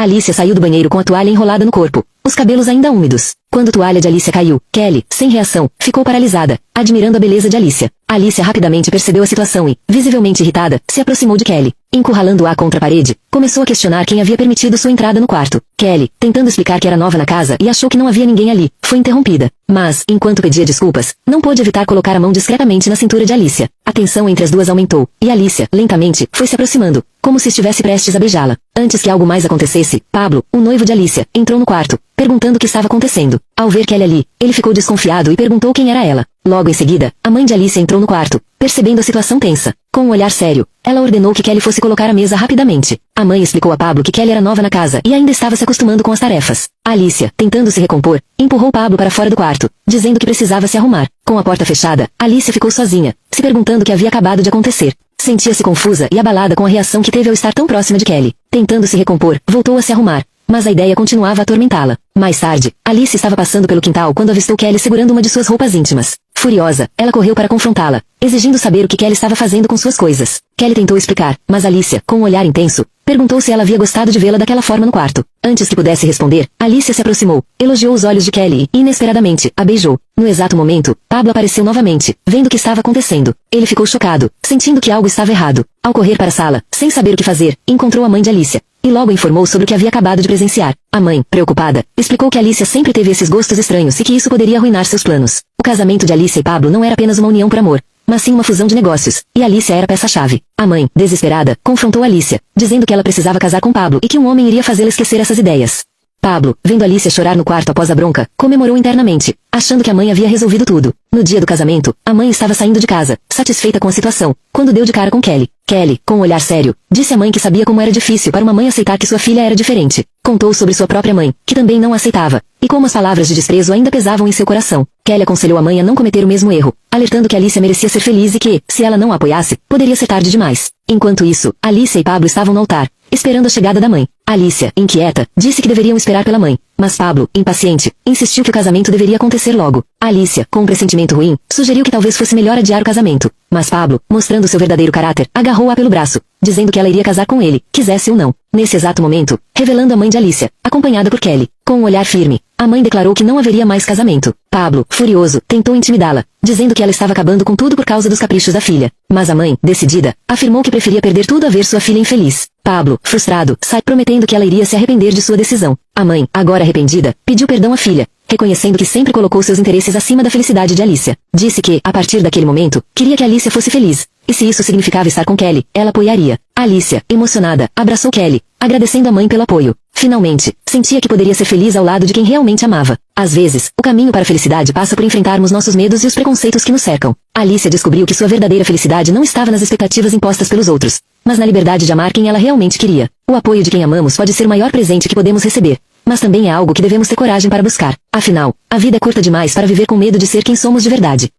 Alicia saiu do banheiro com a toalha enrolada no corpo, os cabelos ainda úmidos. Quando a toalha de Alicia caiu, Kelly, sem reação, ficou paralisada, admirando a beleza de Alicia. Alicia rapidamente percebeu a situação e, visivelmente irritada, se aproximou de Kelly. Encurralando-a contra a parede, começou a questionar quem havia permitido sua entrada no quarto. Kelly, tentando explicar que era nova na casa e achou que não havia ninguém ali, foi interrompida. Mas, enquanto pedia desculpas, não pôde evitar colocar a mão discretamente na cintura de Alicia. A tensão entre as duas aumentou, e Alicia, lentamente, foi se aproximando, como se estivesse prestes a beijá-la. Antes que algo mais acontecesse, Pablo, o noivo de Alicia, entrou no quarto, perguntando o que estava acontecendo. Ao ver Kelly ali, ele ficou desconfiado e perguntou quem era ela. Logo em seguida, a mãe de Alicia entrou no quarto, percebendo a situação tensa. Com um olhar sério, ela ordenou que Kelly fosse colocar a mesa rapidamente. A mãe explicou a Pablo que Kelly era nova na casa e ainda estava se acostumando com as tarefas. Alicia, tentando se recompor, empurrou Pablo para fora do quarto, dizendo que precisava se arrumar. Com a porta fechada, Alicia ficou sozinha, se perguntando o que havia acabado de acontecer. Sentia-se confusa e abalada com a reação que teve ao estar tão próxima de Kelly. Tentando se recompor, voltou a se arrumar, mas a ideia continuava a atormentá-la. Mais tarde, Alice estava passando pelo quintal quando avistou Kelly segurando uma de suas roupas íntimas. Furiosa, ela correu para confrontá-la, exigindo saber o que Kelly estava fazendo com suas coisas. Kelly tentou explicar, mas Alicia, com um olhar intenso, perguntou se ela havia gostado de vê-la daquela forma no quarto. Antes que pudesse responder, Alicia se aproximou, elogiou os olhos de Kelly e, inesperadamente, a beijou. No exato momento, Pablo apareceu novamente, vendo o que estava acontecendo. Ele ficou chocado, sentindo que algo estava errado. Ao correr para a sala, sem saber o que fazer, encontrou a mãe de Alicia, e logo informou sobre o que havia acabado de presenciar. A mãe, preocupada, explicou que Alicia sempre teve esses gostos estranhos e que isso poderia arruinar seus planos. O casamento de Alicia e Pablo não era apenas uma união por amor, mas sim uma fusão de negócios, e Alicia era a peça-chave. A mãe, desesperada, confrontou Alicia, dizendo que ela precisava casar com Pablo e que um homem iria fazê-la esquecer essas ideias. Pablo, vendo Alicia chorar no quarto após a bronca, comemorou internamente, achando que a mãe havia resolvido tudo. No dia do casamento, a mãe estava saindo de casa, satisfeita com a situação, quando deu de cara com Kelly. Kelly, com um olhar sério, disse à mãe que sabia como era difícil para uma mãe aceitar que sua filha era diferente. Contou sobre sua própria mãe, que também não a aceitava, e como as palavras de desprezo ainda pesavam em seu coração. Kelly aconselhou a mãe a não cometer o mesmo erro, alertando que Alicia merecia ser feliz e que, se ela não a apoiasse, poderia ser tarde demais. Enquanto isso, Alicia e Pablo estavam no altar, esperando a chegada da mãe. Alicia, inquieta, disse que deveriam esperar pela mãe, mas Pablo, impaciente, insistiu que o casamento deveria acontecer logo. Alicia, com um pressentimento ruim, sugeriu que talvez fosse melhor adiar o casamento, mas Pablo, mostrando seu verdadeiro caráter, agarrou-a pelo braço, dizendo que ela iria casar com ele, quisesse ou não. Nesse exato momento, revelando a mãe de Alicia, acompanhada por Kelly. Com um olhar firme, a mãe declarou que não haveria mais casamento. Pablo, furioso, tentou intimidá-la, dizendo que ela estava acabando com tudo por causa dos caprichos da filha. Mas a mãe, decidida, afirmou que preferia perder tudo a ver sua filha infeliz. Pablo, frustrado, sai prometendo que ela iria se arrepender de sua decisão. A mãe, agora arrependida, pediu perdão à filha, reconhecendo que sempre colocou seus interesses acima da felicidade de Alicia. Disse que, a partir daquele momento, queria que Alicia fosse feliz, e se isso significava estar com Kelly, ela apoiaria. Alicia, emocionada, abraçou Kelly, agradecendo a mãe pelo apoio. Finalmente, sentia que poderia ser feliz ao lado de quem realmente amava. Às vezes, o caminho para a felicidade passa por enfrentarmos nossos medos e os preconceitos que nos cercam. Alicia descobriu que sua verdadeira felicidade não estava nas expectativas impostas pelos outros, mas na liberdade de amar quem ela realmente queria. O apoio de quem amamos pode ser o maior presente que podemos receber, mas também é algo que devemos ter coragem para buscar. Afinal, a vida é curta demais para viver com medo de ser quem somos de verdade.